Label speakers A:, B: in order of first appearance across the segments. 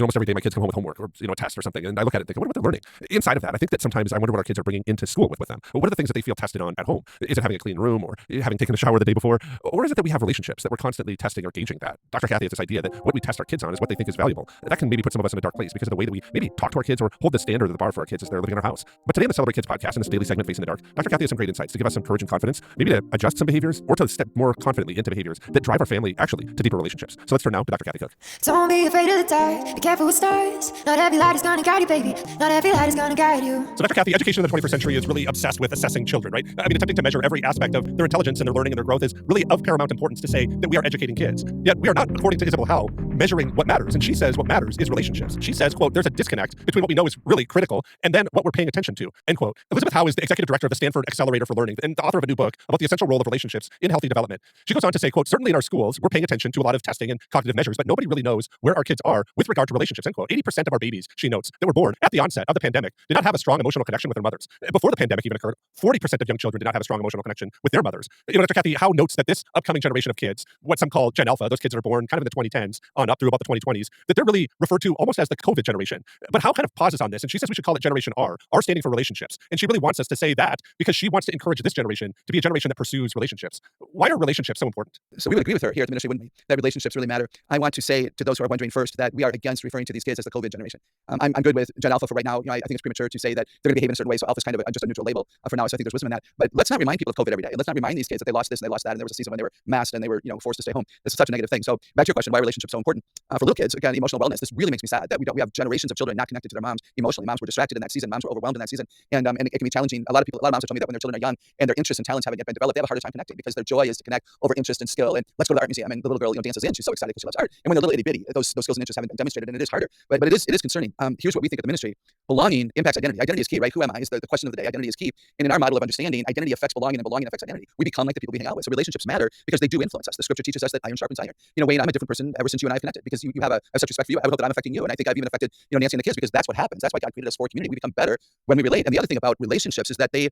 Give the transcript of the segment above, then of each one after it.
A: almost every day my kids come home with homework or a test or something, and I look at it and think, I wonder what they're learning. Inside of that, I think that sometimes I wonder what our kids are bringing into school with them. What are the things that they feel tested on at home? Is it having a clean room, or having taken a shower the day before? Or is it that we have relationships that we're constantly testing or gauging that? Dr. Kathy has this idea that what we test our kids on is what they think is valuable. That can maybe put some of us in a dark place because of the way that we maybe talk to our kids or hold the standard or the bar for our kids as they're living in our house. But today on the Celebrate Kids podcast, in this daily segment, Facing the Dark, Dr. Kathy has some great insights to give us some courage and confidence, maybe to adjust some behaviors or to step more confidently into behaviors that drive our family actually to deeper relationships. So let's turn now to Dr. Kathy Cook.
B: Don't be afraid of the dark. Be careful with stars. Not every light is gonna guide you, baby. Not every light is gonna guide you.
A: So Dr. Kathy, education in the 21st century is really obsessed with assessing children, right? I mean, attempting to measure every aspect of their intelligence and their learning and their growth is really of paramount importance to say that we are educating kids. Yet we are not, according to Isabel Howell, measuring what matters. And she says what matters is relationships. She says, quote, there's a disconnect between what we know is really critical and then what we're paying attention to, end quote. Elizabel Howell is the executive director of the Stanford Accelerator for Learning and the author of a new book about the essential role of relationships in healthy development. She goes on to say, quote, certainly in our schools, we're paying attention to a lot of testing and cognitive measures, but nobody really knows where our kids are with regard to relationships, end quote. 80% of our babies, she notes, that were born at the onset of the pandemic did not have a strong emotional connection with their mothers. Before the pandemic even occurred, 40% of young children did not have a strong emotional connection with their mothers. Dr. Kathy, Howe notes that this upcoming generation of kids, what some call Gen Alpha, those kids that are born kind of in the 2010s on up through about the 2020s, that they're really referred to almost as the COVID generation. But Howe kind of pauses on this, and she says we should call it Generation R standing for relationships. And she really wants us to say that because she wants to encourage this generation to be a generation that pursues relationships. Why are relationships so important?
C: So we would agree with her here at the ministry, wouldn't we? That relationships really matter. I want to say to those who are wondering first that we are against referring to these kids as the COVID generation. I'm good with Gen Alpha for right now. I think it's premature to say that they're going to behave in a certain way. So Alpha is kind of just a neutral label for now. So I think there's wisdom in that. But let's not remind people of COVID every day. And let's not remind these kids that they lost this and they lost that. And there was a season when they were masked and they were forced to stay home. This is such a negative thing. So back to your question, why are relationships so important? For little kids, again, emotional wellness. This really makes me sad that we have generations of children not connected to their moms emotionally. Moms were distracted in that season. Moms were overwhelmed in that season. And it can be challenging. A lot of moms have told me that when their children are young and their interests and talents haven't yet been developed, they have a harder time connecting because their joy is to connect over interest and skill. And let's go to the art museum. And the little girl dances in. She's so excited because she loves art. And when they're little itty bitty, those skills and interests haven't been demonstrated, and it is harder. But it is concerning. Here's what we think at the ministry. Belonging impacts identity. Identity is key, right? Who am I is the question of the day. Identity is key. And in our model of understanding, identity affects belonging and belonging affects identity. We become like the people we hang out with. So relationships matter because they do influence us. The scripture teaches us that iron sharpens iron. Wayne, I'm a different person ever since you and I have connected because you have such respect for you. I would hope that I'm affecting you. And I think I've even affected, Nancy and the kids because that's what happens. That's why God created us for community. We become better when we relate. And the other thing about relationships is that they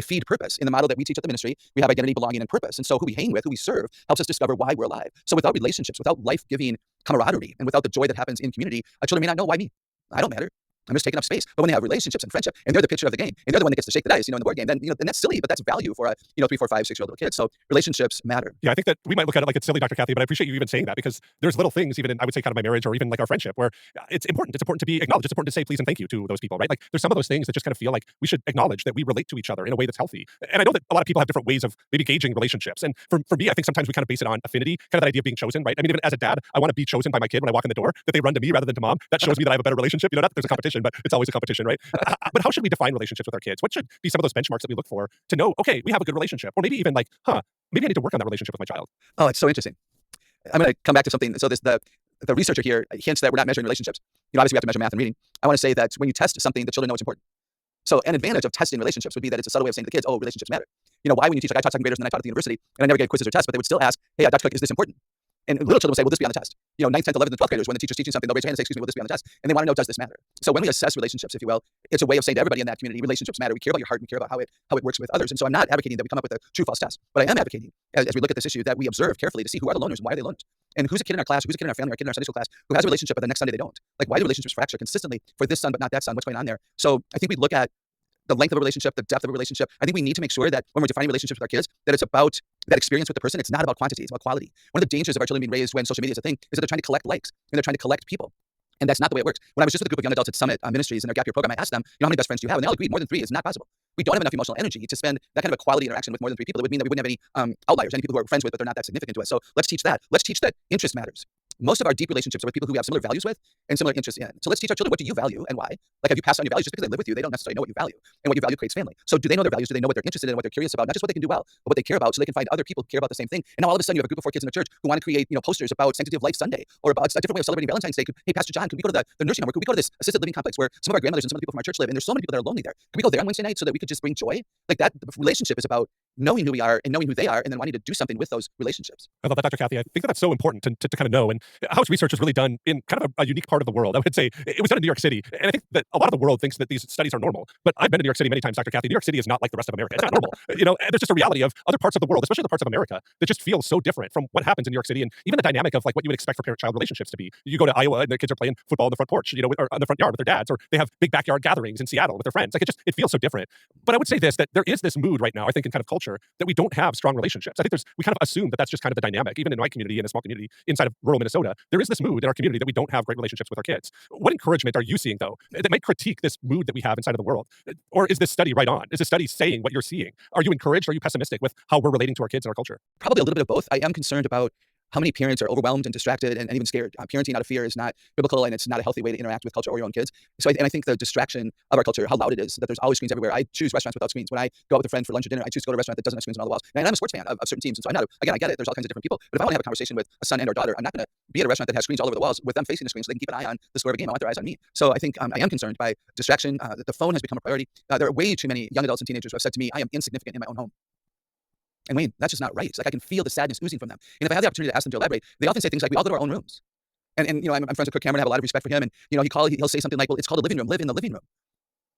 C: feed purpose. In the model that we teach at the ministry, we have identity, belonging, and purpose. And so who we hang with, who we serve, helps us discover why we're alive. So without relationships, without life-giving camaraderie, and without the joy that happens in community, children may not know why me. I don't matter. I'm just taking up space. But when they have relationships and friendship, and they're the picture of the game, and they're the one that gets to shake the dice, in the board game, then that's silly, but that's value for a 3, 4, 5, 6-year-old little kid. So relationships matter.
A: Yeah, I think that we might look at it like it's silly, Dr. Kathy, but I appreciate you even saying that because there's little things, even in, I would say, kind of my marriage or even like our friendship, where it's important. It's important to be acknowledged. It's important to say please and thank you to those people, right? Like there's some of those things that just kind of feel like we should acknowledge that we relate to each other in a way that's healthy. And I know that a lot of people have different ways of maybe gauging relationships. And for me, I think sometimes we kind of base it on affinity, kind of that idea of being chosen, right? I mean, even as a dad, I want to be chosen by my kid when I walk in the door, that they run to me rather than to mom. That shows me that I have a better relationship. Not that there's a competition, but it's always a competition, right? But how should we define relationships with our kids? What should be some of those benchmarks that we look for to know, okay, we have a good relationship? Or maybe even like, maybe I need to work on that relationship with my child.
C: Oh, it's so interesting. I'm going to come back to something. So the researcher here hints that we're not measuring relationships. Obviously we have to measure math and reading. I want to say that when you test something, the children know it's important. So an advantage of testing relationships would be that it's a subtle way of saying to the kids, oh, relationships matter. Why when you teach, like I taught second graders and then I taught at the university, and I never gave quizzes or tests, but they would still ask, hey, Dr. Cook, is this important? And little children will say, will this be on the test? 9th, 10th, 11th, and 12th graders, when the teacher's teaching something, they'll raise their hand and say, excuse me, will this be on the test? And they want to know, does this matter? So when we assess relationships, if you will, it's a way of saying to everybody in that community, relationships matter. We care about your heart. We care about how it works with others. And so I'm not advocating that we come up with a true-false test, but I am advocating, as we look at this issue, that we observe carefully to see who are the loners and why are they loners? And who's a kid in our class, who's a kid in our family, or a kid in our Sunday school class who has a relationship, but the next Sunday they don't? Like, why do relationships fracture consistently for this son, but not that son? What's going on there? So I think we look at the length of a relationship, the depth of a relationship. I think we need to make sure that when we're defining relationships with our kids, that it's about that experience with the person. It's not about quantity, it's about quality. One of the dangers of our children being raised when social media is a thing is that they're trying to collect likes and they're trying to collect people. And that's not the way it works. When I was just with a group of young adults at Summit Ministries in their gap year program, I asked them, how many best friends do you have? And they all agreed more than 3 is not possible. We don't have enough emotional energy to spend that kind of a quality interaction with more than 3 people. It would mean that we wouldn't have any outliers, any people who are friends with, but they're not that significant to us. So let's teach that. Let's teach that interest matters. Most of our deep relationships are with people who we have similar values with and similar interests in. So let's teach our children, what do you value and why? Like, have you passed on your values? Just because they live with you, they don't necessarily know what you value. And what you value creates family. So do they know their values? Do they know what they're interested in, what they're curious about? Not just what they can do well, but what they care about, so they can find other people who care about the same thing. And now all of a sudden you have a group of 4 kids in a church who want to create, posters about Sanctity of Life Sunday or about a different way of celebrating Valentine's Day. Hey, Pastor John, could we go to the nursing home? Or could we go to this assisted living complex where some of our grandmothers and some of the people from our church live? And there's so many people that are lonely there. Could we go there on Wednesday night so that we could just bring joy? Like that, the relationship is about knowing who we are and knowing who they are, and then wanting to do something with those relationships.
A: I love that, Dr. Kathy. I think that that's so important to kind of know. And How's research is really done in kind of a unique part of the world. I would say it was done in New York City. And I think that a lot of the world thinks that these studies are normal. But I've been to New York City many times, Dr. Kathy. New York City is not like the rest of America. It's not normal. And there's just a reality of other parts of the world, especially the parts of America, that just feel so different from what happens in New York City. And even the dynamic of like what you would expect for parent-child relationships to be. You go to Iowa and the kids are playing football on the front porch, or on the front yard with their dads, or they have big backyard gatherings in Seattle with their friends. Like it feels so different. But I would say this, that there is this mood right now, I think, in kind of culture that we don't have strong relationships. I think we kind of assume that that's just kind of the dynamic. Even in my community, in a small community inside of rural Minnesota, there is this mood in our community that we don't have great relationships with our kids. What encouragement are you seeing, though, that might critique this mood that we have inside of the world? Or is this study right on? Is this study saying what you're seeing? Are you encouraged? Are you pessimistic with how we're relating to our kids and our culture?
C: Probably a little bit of both. I am concerned about how many parents are overwhelmed and distracted and even scared. Parenting out of fear is not biblical, and it's not a healthy way to interact with culture or your own kids. So I think the distraction of our culture, how loud it is, that there's always screens everywhere. I choose restaurants without screens. When I go out with a friend for lunch or dinner, I choose to go to a restaurant that doesn't have screens on all the walls. And I'm a sports fan of certain teams, and so I get it. There's all kinds of different people. But if I want to have a conversation with a son and or daughter, I'm not going to be at a restaurant that has screens all over the walls with them facing the screen so they can keep an eye on the score of a game. I want their eyes on me. So I think I am concerned by distraction. The phone has become a priority. There are way too many young adults and teenagers who have said to me, I am insignificant in my own home. And Wayne, that's just not right. It's like I can feel the sadness oozing from them. And if I have the opportunity to ask them to elaborate, they often say things like, we all go to our own rooms. And I'm friends with Kirk Cameron, I have a lot of respect for him. And, he'll say something like, well, it's called a living room. Live in the living room.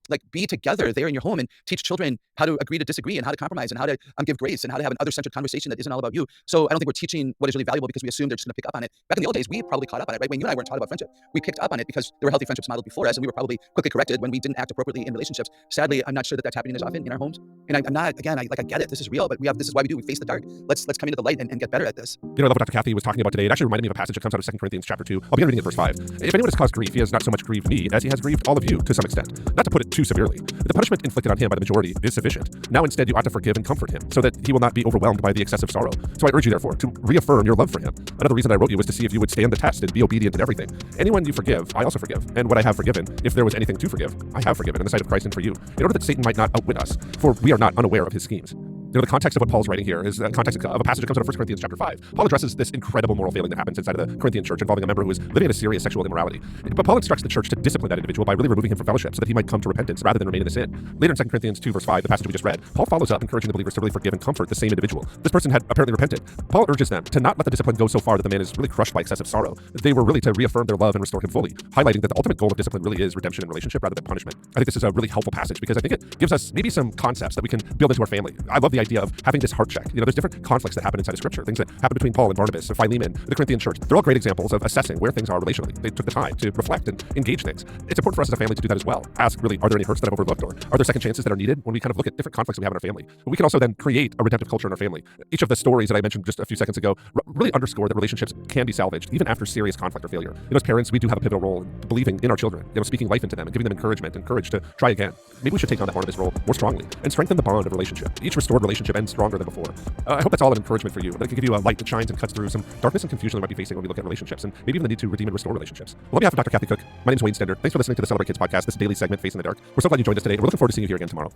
C: Like, be together there in your home and teach children how to agree to disagree and how to compromise and how to give grace and how to have an other-centered conversation that isn't all about you. So I don't think we're teaching what is really valuable because we assume they're just going to pick up on it. Back in the old days, we probably caught up on it, right? When you and I weren't taught about friendship, we picked up on it because there were healthy friendships modeled before us, and we were probably quickly corrected when we didn't act appropriately in relationships. Sadly, I'm not sure that that's happening as often in our homes. And I'm not, again, I get it. This is real, but this is why we face the dark. Let's come into the light and get better at this.
A: I love what Dr. Kathy was talking about today. It actually reminded me of a passage that comes out of 2 Corinthians chapter 2. I'll begin reading at verse 5. If anyone has caused grief, he has not so much grieved me as he has grieved all of you to some extent. Not to put it too severely. The punishment inflicted on him by the majority is sufficient. Now instead you ought to forgive and comfort him, so that he will not be overwhelmed by the excessive sorrow. So I urge you therefore to reaffirm your love for him. Another reason I wrote you was to see if you would stand the test and be obedient in everything. Anyone you forgive, I also forgive. And what I have forgiven, if there was anything to forgive, I have forgiven in the sight of Christ and for you, in order that Satan might not outwit us, for we are not unaware of his schemes. The context of what Paul's writing here is the context of a passage that comes out of 1 Corinthians chapter 5. Paul addresses this incredible moral failing that happens inside of the Corinthian church involving a member who is living in a serious sexual immorality. But Paul instructs the church to discipline that individual by really removing him from fellowship so that he might come to repentance rather than remain in the sin. Later in 2 Corinthians 2 verse 5, the passage we just read, Paul follows up encouraging the believers to really forgive and comfort the same individual. This person had apparently repented. Paul urges them to not let the discipline go so far that the man is really crushed by excessive sorrow. They were really to reaffirm their love and restore him fully, highlighting that the ultimate goal of discipline really is redemption in relationship rather than punishment. I think this is a really helpful passage because I think it gives us maybe some concepts that we can build into our family. I love the idea of having this heart check. There's different conflicts that happen inside of Scripture, things that happen between Paul and Barnabas, or Philemon, the Corinthian church. They're all great examples of assessing where things are relationally. They took the time to reflect and engage things. It's important for us as a family to do that as well. Ask, really, are there any hurts that I've overlooked, or are there second chances that are needed when we kind of look at different conflicts that we have in our family? But we can also then create a redemptive culture in our family. Each of the stories that I mentioned just a few seconds ago really underscore that relationships can be salvaged, even after serious conflict or failure. As parents, we do have a pivotal role in believing in our children, speaking life into them and giving them encouragement and courage to try again. Maybe we should take on that Barnabas role more strongly and strengthen the bond of relationship. Each restored relationship ends stronger than before. I hope that's all an encouragement for you, that it can give you a light that shines and cuts through some darkness and confusion we might be facing when we look at relationships, and maybe even the need to redeem and restore relationships. Well, on behalf of Dr. Kathy Cook, my name is Wayne Stender. Thanks for listening to the Celebrate Kids podcast, this daily segment, Facing the Dark. We're so glad you joined us today, and we're looking forward to seeing you here again tomorrow.